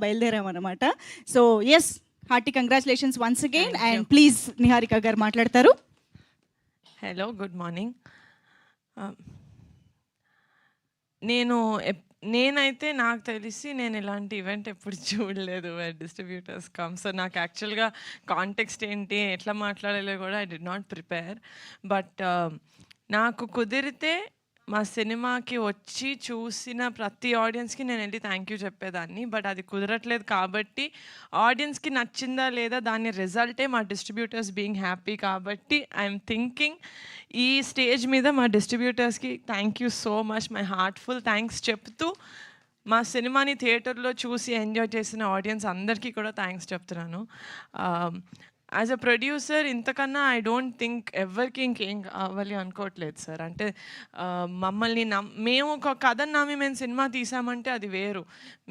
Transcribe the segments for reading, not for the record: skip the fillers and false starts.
బయలుదేరామన్నమాట. So yes, hearty congratulations once again. Thank and you. Please Niharika garu మాట్లాడతారు. Hello, good morning. నేను నేనైతే నాకు తెలిసి నేను ఇలాంటి ఈవెంట్ ఎప్పుడు చూడలేదు వేర్ డిస్ట్రిబ్యూటర్స్ కమ్. సో నాకు యాక్చువల్గా కాంటెక్స్ట్ ఏంటి, ఎట్లా మాట్లాడాలో కూడా I did not prepare. But నాకు కుదిరితే మా సినిమాకి వచ్చి చూసిన ప్రతి ఆడియన్స్కి నేను వెళ్ళి థ్యాంక్ యూ చెప్పేదాన్ని. బట్ అది కుదరట్లేదు కాబట్టి ఆడియన్స్కి నచ్చిందా లేదా దాని రిజల్టే మా డిస్ట్రిబ్యూటర్స్ బీయింగ్ హ్యాపీ. కాబట్టి ఐఎమ్ థింకింగ్ ఈ స్టేజ్ మీద మా డిస్ట్రిబ్యూటర్స్కి thank you so much, my heartful thanks చెప్తూ మా సినిమాని థియేటర్లో చూసి ఎంజాయ్ చేసిన ఆడియన్స్ అందరికీ కూడా థ్యాంక్స్ చెప్తున్నాను. యాజ్ అ ప్రొడ్యూసర్ ఇంతకన్నా ఐ డోంట్ థింక్ ఎవరికి ఇంకేం కావాలి అనుకోవట్లేదు సార్. అంటే మమ్మల్ని మేము ఒక కథను నమ్మి మేము సినిమా తీసామంటే అది వేరు.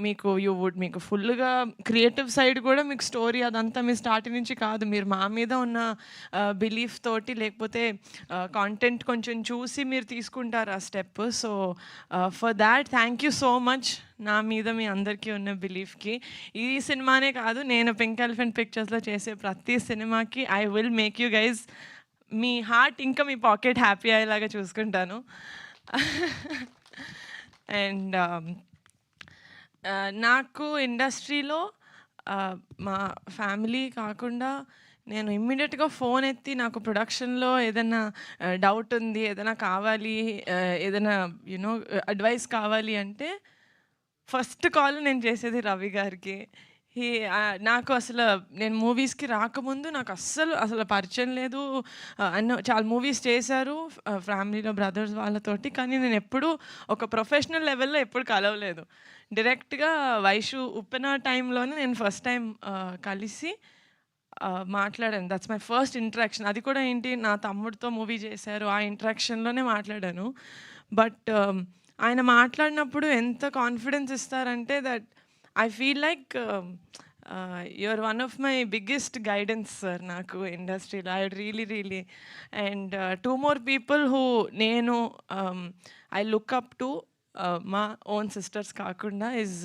మీకు ఫుల్గా క్రియేటివ్ సైడ్ కూడా మీకు స్టోరీ అదంతా మీ స్టార్టింగ్ నుంచి కాదు, మీరు మా మీద ఉన్న బిలీఫ్ తోటి లేకపోతే కాంటెంట్ కొంచెం చూసి మీరు తీసుకుంటారు ఆ step. So for that thank you so much. నా మీద మీ అందరికీ ఉన్న బిలీఫ్కి. ఈ సినిమానే కాదు, నేను పింక్ ఎలిఫెంట్ పిక్చర్స్లో చేసే ప్రతి సినిమాకి I will make you guys me heart ఇంకా మీ పాకెట్ హ్యాపీ అయ్యేలాగా చూసుకుంటాను. అండ్ నాకు ఇండస్ట్రీలో మా ఫ్యామిలీ కాకుండా నేను ఇమ్మీడియట్గా ఫోన్ ఎత్తి నాకు ప్రొడక్షన్లో ఏదైనా డౌట్ ఉంది, ఏదైనా కావాలి, ఏదైనా అడ్వైస్ కావాలి అంటే ఫస్ట్ కాల్ నేను చేసేది రవి గారికి. నాకు అసలు నేను మూవీస్కి రాకముందు నాకు అసలు పరిచయం లేదు. చాలా మూవీస్ చేశారు ఫ్యామిలీలో బ్రదర్స్ వాళ్ళతోటి, కానీ నేను ఎప్పుడూ ఒక ప్రొఫెషనల్ లెవెల్లో ఎప్పుడు కలవలేదు. డైరెక్ట్గా వైషు ఉప్పెన టైంలోనే నేను ఫస్ట్ టైం కలిసి మాట్లాడాను. That's my first interaction. అది కూడా ఏంటి, నా తమ్ముడితో మూవీ చేశారు, ఆ ఇంటరాక్షన్లోనే మాట్లాడాను. బట్ ఆయన మాట్లాడినప్పుడు ఎంత కాన్ఫిడెన్స్ ఇస్తారంటే that I feel like you're one of my biggest guidance sir నాకు ఇండస్ట్రీలో. I really and two more people who నేను ఐ లుక్ అప్ టు మా ఓన్ సిస్టర్స్ కాకుండా ఇస్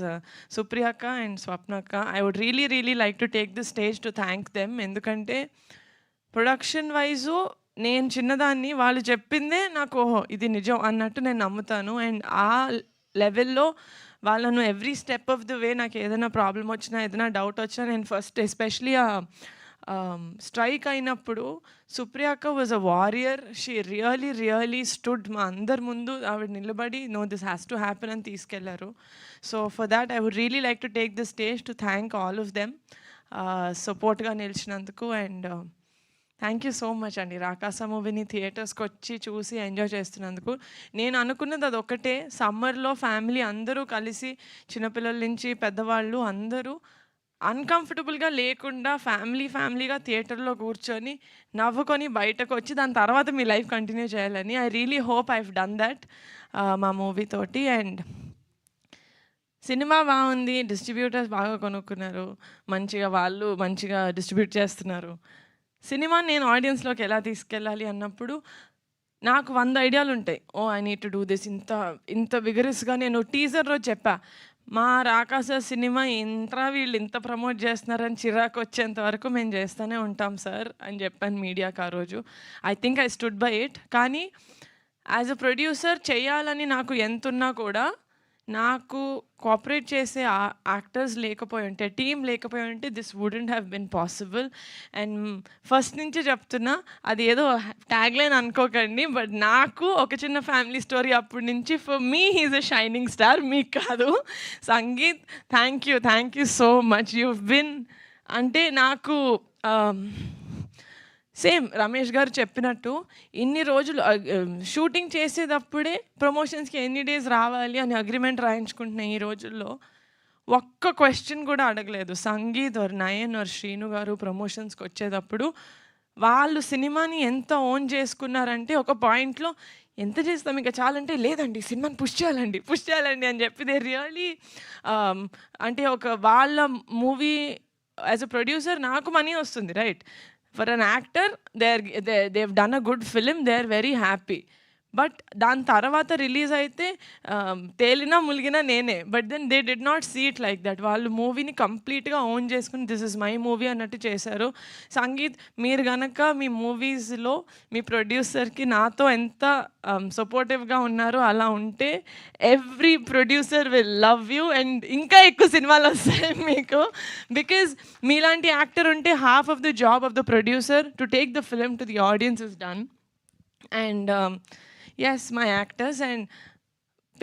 సుప్రియక్క అండ్ స్వప్నక్క. I would really like to take the stage to thank them. ఎందుకంటే production wise నేను చిన్నదాన్ని, వాళ్ళు చెప్పిందే నాకు ఓహో ఇది నిజం అన్నట్టు నేను నమ్ముతాను. అండ్ ఆ లెవెల్లో వాళ్ళను every step of the way నాకు ఏదైనా ప్రాబ్లం వచ్చినా, ఏదైనా డౌట్ వచ్చినా నేను ఫస్ట్ ఎస్పెషలీ స్ట్రైక్ అయినప్పుడు సుప్రియక్క was a warrior. She really stood మా అందరి ముందు ఆవిడ నిలబడి no this has to happen అని తీసుకెళ్లారు. So for that I would really like to take the stage to thank all of them సపోర్ట్గా నిలిచినందుకు. And thank you so much అండి రాకాస మూవీని థియేటర్స్కి వచ్చి చూసి ఎంజాయ్ చేస్తున్నందుకు. నేను అనుకున్నది అది ఒకటే, సమ్మర్లో ఫ్యామిలీ అందరూ కలిసి చిన్నపిల్లల నుంచి పెద్దవాళ్ళు అందరూ అన్కంఫర్టబుల్గా లేకుండా ఫ్యామిలీగా థియేటర్లో కూర్చొని నవ్వుకొని బయటకు వచ్చి దాని తర్వాత మీ లైఫ్ కంటిన్యూ చేయాలని I really hope I done that మా మూవీ తోటి. అండ్ సినిమా బాగుంది, డిస్ట్రిబ్యూటర్స్ బాగా కొనుక్కున్నారు, వాళ్ళు మంచిగా డిస్ట్రిబ్యూట్ చేస్తున్నారు. సినిమా నేను ఆడియన్స్లోకి ఎలా తీసుకెళ్ళాలి అన్నప్పుడు నాకు 100 ఐడియాలు ఉంటాయి. I need to do this. ఇంత విగరస్గా నేను టీజర్ రోజు చెప్పా, మా రాకాస సినిమా వీళ్ళు ఇంత ప్రమోట్ చేస్తున్నారని చిరాకు వచ్చేంత వరకు మేము చేస్తూనే ఉంటాం సార్ అని చెప్పాను మీడియాకి ఆ రోజు. I think I stood by it. కానీ యాజ్ అ ప్రొడ్యూసర్ చేయాలని నాకు ఎంతున్నా కూడా నాకు కోఆపరేట్ చేసే యాక్టర్స్ లేకపోయి ఉంటే, టీమ్ లేకపోయి ఉంటే this wouldn't have been possible. And first నుంచి చెప్తున్నా, అది ఏదో ట్యాగ్లైన్ అనుకోకండి, బట్ నాకు ఒక చిన్న ఫ్యామిలీ స్టోరీ అప్పటి నుంచి for me he's a shining star, మీకు కాదు. Sangeet thank you so much. You been అంటే నాకు సేమ్ రమేష్ గారు చెప్పినట్టు ఇన్ని రోజులు షూటింగ్ చేసేటప్పుడే ప్రమోషన్స్కి ఎన్ని డేస్ రావాలి అని అగ్రిమెంట్ రాయించుకుంటున్నాయి. ఈ రోజుల్లో ఒక్క క్వశ్చన్ కూడా అడగలేదు. సంగీత్ ఆర్ నయన్ ఆర్ శ్రీను గారు ప్రమోషన్స్కి వచ్చేటప్పుడు వాళ్ళు సినిమాని ఎంత ఓన్ చేసుకున్నారంటే ఒక పాయింట్లో ఎంత చేస్తాం ఇంకా చాలంటే, లేదండి సినిమాని పుష్ చేయాలండి అని చెప్పి దే రియలీ అంటే వాళ్ళ మూవీ యాజ్ అ ప్రొడ్యూసర్ నాకు మనీ వస్తుంది, right? For an actor, they've done a good film, they're very happy. But దాని తర్వాత రిలీజ్ అయితే తేలినా ములిగినా నేనే. But then they did not see it like that. వాళ్ళు మూవీని కంప్లీట్గా ఓన్ చేసుకుని దిస్ ఇస్ మై మూవీ అన్నట్టు చేశారు. సంగీత్, మీరు గనక మీ మూవీస్లో మీ ప్రొడ్యూసర్కి నాతో ఎంత సపోర్టివ్గా ఉన్నారో అలా ఉంటే every producer will love you and ఇంకా ఎక్కువ సినిమాలు వస్తాయి మీకు. బికాజ్ మీలాంటి యాక్టర్ ఉంటే half of the job of the producer to take the film to the audience is done. And yes, my actors and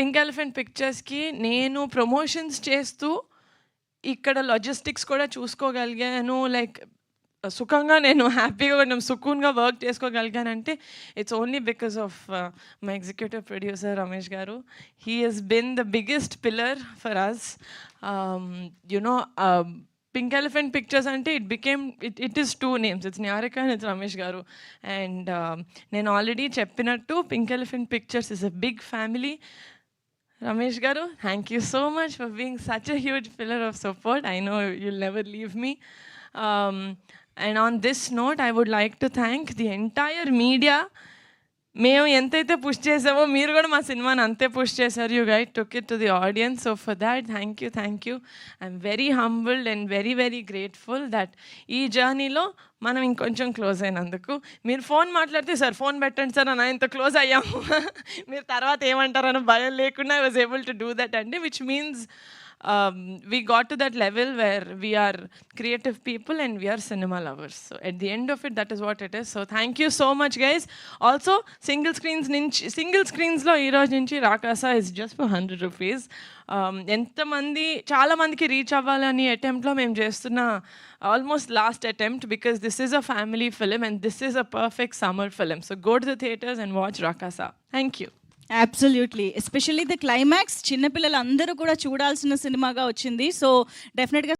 pink elephant పిక్చర్స్కి నేను promotions చేస్తూ ఇక్కడ లాజిస్టిక్స్ కూడా చూసుకోగలిగాను. లైక్ సుఖంగా నేను హ్యాపీగా కొంచెం సుకూన్గా వర్క్ చేసుకోగలిగానంటే it's only because of my executive producer Ramesh garu. He has been the biggest pillar for us. You know pink elephant pictures అంటే it is 2 names. It's Niharika and it's Ramesh garu. And నేను ఆల్రెడీ చెప్పినట్టు pink elephant pictures is a big family. Ramesh garu, thank you so much for being such a huge pillar of support. I know you'll never leave me. And on this note I would like to thank the entire media. మేము ఎంతైతే push చేసామో మీరు కూడా మా సినిమాని అంతే push చేశారు. You guide took it to the audience. So for that thank you. I'm very humbled and very very grateful that ఈ జర్నీలో మనం ఇంకొంచెం క్లోజ్ అయినందుకు. మీరు ఫోన్ మాట్లాడితే సార్ ఫోన్ పెట్టండి సార్ అని ఇంత క్లోజ్ అయ్యాము. మీరు తర్వాత ఏమంటారని భయం లేకుండా I was able to do that అండి, which means we got to that level where we are creative people and we are cinema lovers. So at the end of it, that is what it is. So thank you so much, guys. Also, single screens lo ee roju nunchi Rakasa is just for 100 rupees. ఎంతమంది చాలా మందికి reach అవ్వాలని అటెంప్ట్లో మేము చేస్తున్న almost last attempt, because this is a family film and this is a perfect summer film. So go to the theatres and watch Rakasa. Thank you. Absolutely, especially the climax చిన్నపిల్లలు అందరూ కూడా చూడాల్సిన సినిమాగా వచ్చింది. So డెఫినెట్గా